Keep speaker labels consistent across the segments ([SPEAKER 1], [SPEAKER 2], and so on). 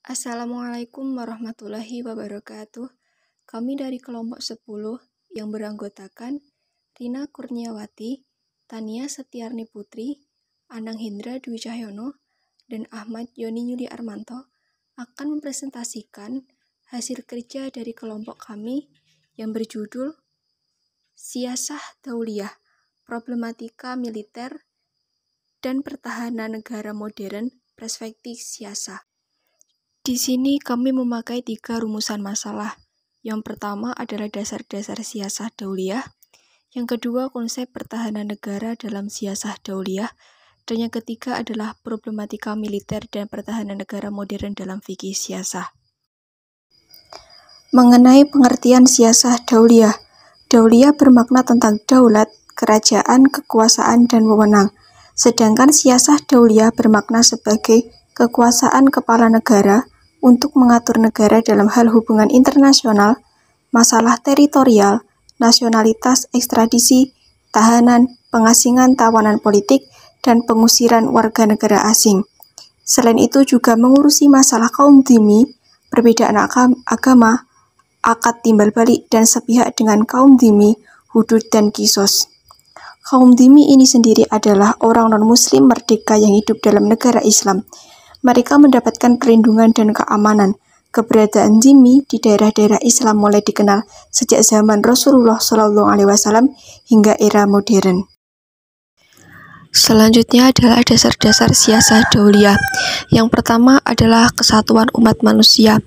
[SPEAKER 1] Assalamualaikum warahmatullahi wabarakatuh. Kami dari kelompok 10 yang beranggotakan Rina Kurniawati, Tania Setiarni Putri, Anang Hindra Dwi Cahyono, dan Ahmad Yoni Yuli Armanto akan mempresentasikan hasil kerja dari kelompok kami yang berjudul Siyasah Dauliyah, Problematika Militer dan Pertahanan Negara Modern, Perspektif Siyasah. Di sini kami memakai 3 rumusan masalah. Yang pertama adalah dasar-dasar siyasah dauliyah, yang kedua konsep pertahanan negara dalam siyasah dauliyah, dan yang ketiga adalah problematika militer dan pertahanan negara modern dalam fikih siyasah. Mengenai pengertian siyasah dauliyah, dauliyah bermakna tentang daulat, kerajaan, kekuasaan, dan wewenang. Sedangkan siyasah dauliyah bermakna sebagai kekuasaan kepala negara untuk mengatur negara dalam hal hubungan internasional, masalah teritorial, nasionalitas, ekstradisi, tahanan, pengasingan tawanan politik, dan pengusiran warga negara asing. Selain itu juga mengurusi masalah kaum dhimmi, perbedaan agama, akad timbal balik, dan sepihak dengan kaum dhimmi, hudud, dan kisos. Kaum dhimmi ini sendiri adalah orang non-muslim merdeka yang hidup dalam negara Islam. Mereka mendapatkan perlindungan dan keamanan. Keberadaan dhimmi di daerah-daerah Islam mulai dikenal sejak zaman Rasulullah SAW hingga era modern. Selanjutnya adalah dasar-dasar siyasah dauliyah. Yang pertama adalah kesatuan umat manusia.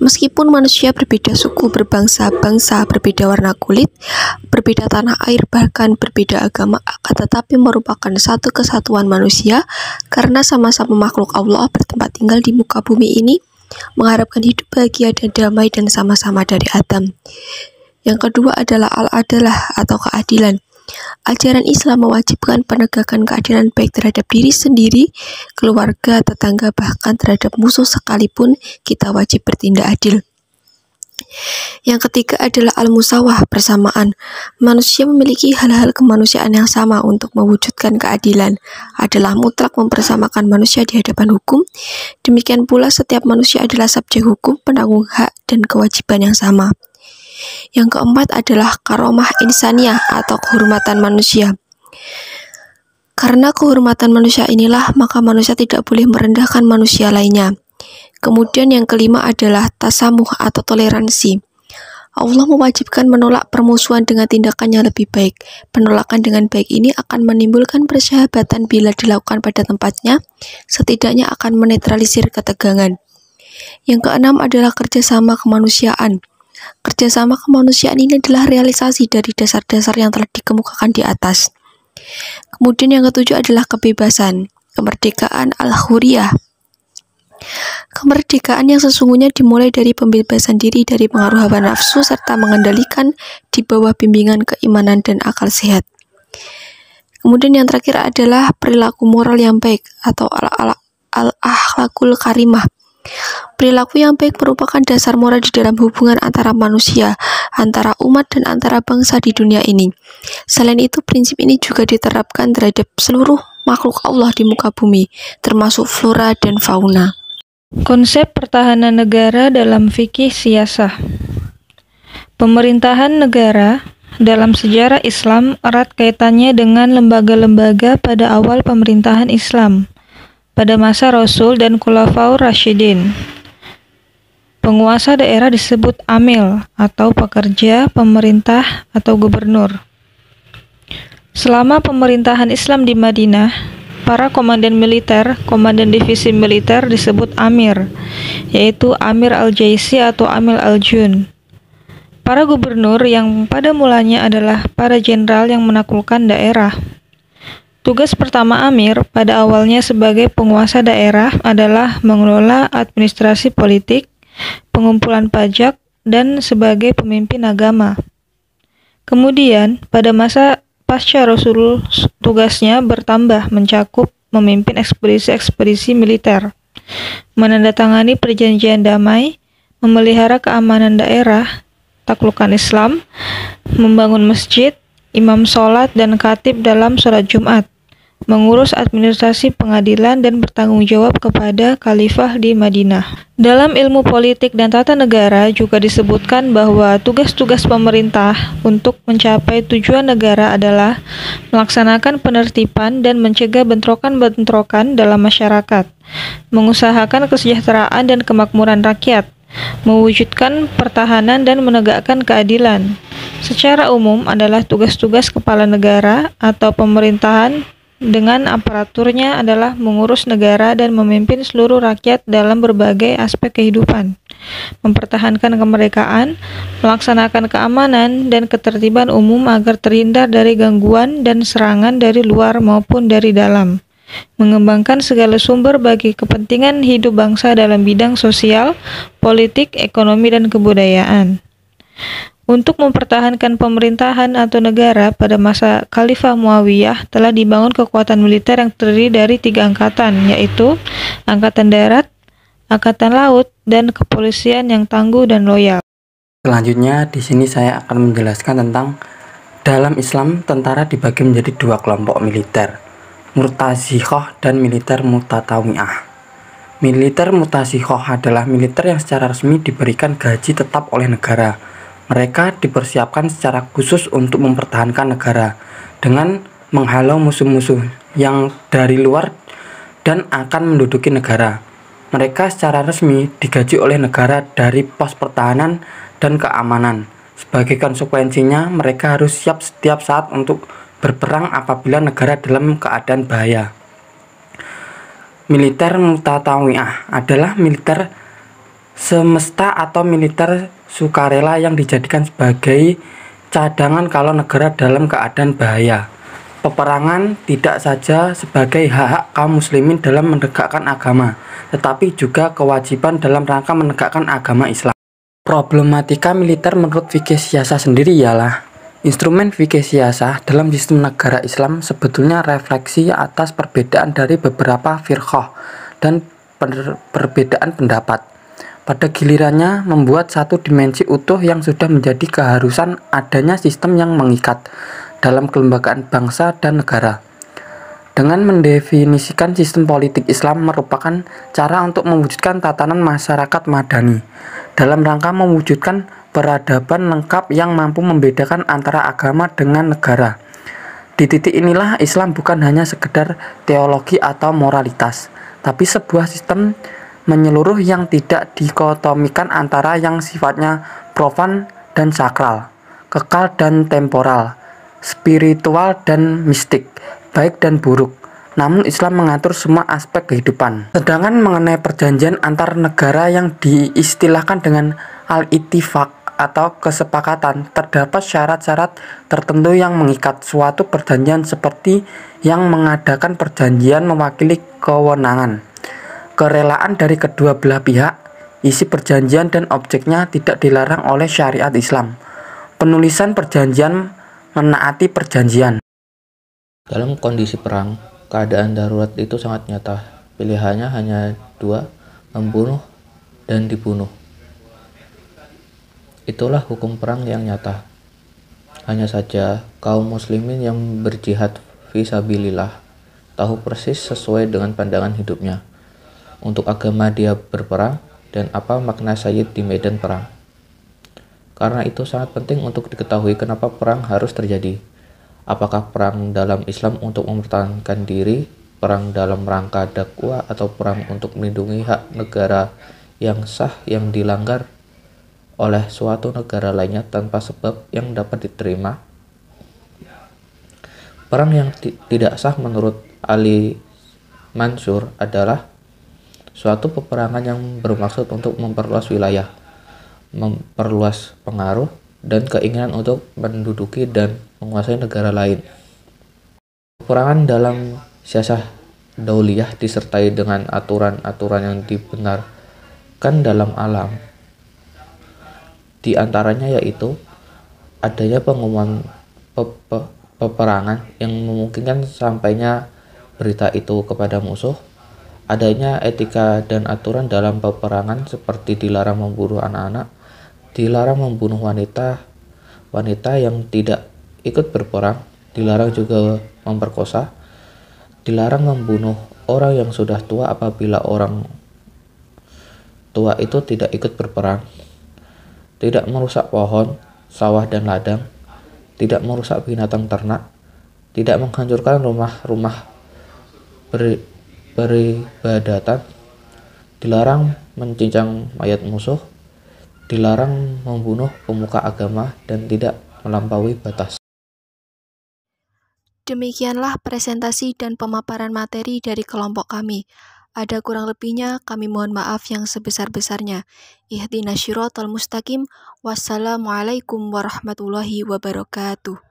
[SPEAKER 1] Meskipun manusia berbeda suku, berbangsa-bangsa, berbeda warna kulit, berbeda tanah air, bahkan berbeda agama, akan tetapi merupakan satu kesatuan manusia karena sama-sama makhluk Allah bertempat tinggal di muka bumi ini, mengharapkan hidup bahagia dan damai dan sama-sama dari Adam. Yang kedua adalah al-adalah atau keadilan. Ajaran Islam mewajibkan penegakan keadilan baik terhadap diri sendiri, keluarga, tetangga, bahkan terhadap musuh sekalipun kita wajib bertindak adil. Yang ketiga adalah al-musawah, persamaan. Manusia memiliki hal-hal kemanusiaan yang sama untuk mewujudkan keadilan. Adalah mutlak mempersamakan manusia di hadapan hukum. Demikian pula setiap manusia adalah subjek hukum, penanggung hak dan kewajiban yang sama. Yang keempat adalah karomah insaniyah atau kehormatan manusia. Karena kehormatan manusia inilah, maka manusia tidak boleh merendahkan manusia lainnya. Kemudian yang kelima adalah tasamuh atau toleransi. Allah mewajibkan menolak permusuhan dengan tindakan yang lebih baik. Penolakan dengan baik ini akan menimbulkan persahabatan bila dilakukan pada tempatnya, setidaknya akan menetralisir ketegangan. Yang keenam adalah kerjasama kemanusiaan. Kerjasama kemanusiaan ini adalah realisasi dari dasar-dasar yang telah dikemukakan di atas. Kemudian yang ketujuh adalah kebebasan, kemerdekaan al-hurriyah. Kemerdekaan yang sesungguhnya dimulai dari pembebasan diri dari pengaruh hawa nafsu serta mengendalikan di bawah bimbingan keimanan dan akal sehat. Kemudian yang terakhir adalah perilaku moral yang baik atau al-akhlakul karimah. Perilaku yang baik merupakan dasar moral di dalam hubungan antara manusia, antara umat, dan antara bangsa di dunia ini. Selain itu, prinsip ini juga diterapkan terhadap seluruh makhluk Allah di muka bumi, termasuk flora dan fauna.
[SPEAKER 2] Konsep pertahanan negara dalam fikih siyasah. Pemerintahan negara dalam sejarah Islam erat kaitannya dengan lembaga-lembaga pada awal pemerintahan Islam pada masa Rasul dan Khulafaur Rasyidin. Penguasa daerah disebut amil atau pekerja, pemerintah atau gubernur. Selama pemerintahan Islam di Madinah, para komandan militer, komandan divisi militer disebut amir, yaitu Amir al-Jaisi atau Amir al-Jun. Para gubernur yang pada mulanya adalah para jenderal yang menaklukkan daerah. Tugas pertama amir pada awalnya sebagai penguasa daerah adalah mengelola administrasi politik, pengumpulan pajak, dan sebagai pemimpin agama. Kemudian, pada masa pasca Rasul, tugasnya bertambah mencakup memimpin ekspedisi-ekspedisi militer, menandatangani perjanjian damai, memelihara keamanan daerah, taklukan Islam, membangun masjid, imam sholat dan khatib dalam sholat Jumat, mengurus administrasi pengadilan dan bertanggung jawab kepada khalifah di Madinah. Dalam ilmu politik dan tata negara juga disebutkan bahwa tugas-tugas pemerintah untuk mencapai tujuan negara adalah melaksanakan penertiban dan mencegah bentrokan-bentrokan dalam masyarakat, mengusahakan kesejahteraan dan kemakmuran rakyat, mewujudkan pertahanan dan menegakkan keadilan. Secara umum adalah tugas-tugas kepala negara atau pemerintahan dengan aparaturnya adalah mengurus negara dan memimpin seluruh rakyat dalam berbagai aspek kehidupan, mempertahankan kemerdekaan, melaksanakan keamanan dan ketertiban umum agar terhindar dari gangguan dan serangan dari luar maupun dari dalam, mengembangkan segala sumber bagi kepentingan hidup bangsa dalam bidang sosial, politik, ekonomi, dan kebudayaan. Untuk mempertahankan pemerintahan atau negara pada masa Khalifah Muawiyah telah dibangun kekuatan militer yang terdiri dari 3 angkatan, yaitu Angkatan Darat, Angkatan Laut, dan kepolisian yang tangguh dan loyal.
[SPEAKER 3] Selanjutnya di sini saya akan menjelaskan tentang dalam Islam tentara dibagi menjadi 2 kelompok militer, Murtazikoh dan militer Mutatawiyah. Militer Murtazikoh adalah militer yang secara resmi diberikan gaji tetap oleh negara. Mereka dipersiapkan secara khusus untuk mempertahankan negara dengan menghalau musuh-musuh yang dari luar dan akan menduduki negara. Mereka secara resmi digaji oleh negara dari pos pertahanan dan keamanan. Sebagai konsekuensinya, mereka harus siap setiap saat untuk berperang apabila negara dalam keadaan bahaya. Militer Mutatawiyah adalah militer semesta atau militer sukarela yang dijadikan sebagai cadangan kalau negara dalam keadaan bahaya. Peperangan tidak saja sebagai hak-hak kaum muslimin dalam menegakkan agama, tetapi juga kewajiban dalam rangka menegakkan agama Islam. Problematika militer menurut fikih siyasah sendiri ialah instrumen fikih siyasah dalam sistem negara Islam sebetulnya refleksi atas perbedaan dari beberapa firqah dan perbedaan pendapat. Pada gilirannya membuat satu dimensi utuh yang sudah menjadi keharusan adanya sistem yang mengikat dalam kelembagaan bangsa dan negara. Dengan mendefinisikan sistem politik Islam merupakan cara untuk mewujudkan tatanan masyarakat madani dalam rangka mewujudkan peradaban lengkap yang mampu membedakan antara agama dengan negara. Di titik inilah Islam bukan hanya sekedar teologi atau moralitas, tapi sebuah sistem menyeluruh yang tidak dikotomikan antara yang sifatnya profan dan sakral, kekal dan temporal, spiritual dan mistik, baik dan buruk. Namun Islam mengatur semua aspek kehidupan. Sedangkan mengenai perjanjian antar negara yang diistilahkan dengan al-ittifaq atau kesepakatan, terdapat syarat-syarat tertentu yang mengikat. Suatu perjanjian seperti yang mengadakan perjanjian mewakili kewenangan, kerelaan dari kedua belah pihak, isi perjanjian dan objeknya tidak dilarang oleh syariat Islam. Penulisan perjanjian menaati perjanjian.
[SPEAKER 4] Dalam kondisi perang, keadaan darurat itu sangat nyata. Pilihannya hanya 2, membunuh dan dibunuh. Itulah hukum perang yang nyata. Hanya saja kaum muslimin yang berjihad fisabilillah tahu persis sesuai dengan pandangan hidupnya. Untuk agama dia berperang dan apa makna sayyid di medan perang. Karena itu sangat penting untuk diketahui kenapa perang harus terjadi. Apakah perang dalam Islam untuk mempertahankan diri, perang dalam rangka dakwah, atau perang untuk melindungi hak negara yang sah yang dilanggar oleh suatu negara lainnya tanpa sebab yang dapat diterima. Perang yang tidak sah menurut Ali Mansur adalah suatu peperangan yang bermaksud untuk memperluas wilayah, memperluas pengaruh, dan keinginan untuk menduduki dan menguasai negara lain. Peperangan dalam siasah dauliyah disertai dengan aturan-aturan yang dibenarkan dalam alam. Di antaranya yaitu adanya pengumuman peperangan yang memungkinkan sampainya berita itu kepada musuh, adanya etika dan aturan dalam peperangan seperti dilarang membunuh anak-anak, dilarang membunuh wanita yang tidak ikut berperang, dilarang juga memperkosa, Dilarang membunuh orang yang sudah tua apabila orang tua itu tidak ikut berperang. Tidak merusak pohon, sawah dan ladang. Tidak merusak binatang ternak. Tidak menghancurkan rumah-rumah beribadatan. Dilarang mencincang mayat musuh. Dilarang membunuh pemuka agama dan tidak melampaui batas.
[SPEAKER 1] Demikianlah presentasi dan pemaparan materi dari kelompok kami. Ada kurang lebihnya, kami mohon maaf yang sebesar-besarnya. Ihdinas syiratal mustaqim. Wassalamualaikum warahmatullahi wabarakatuh.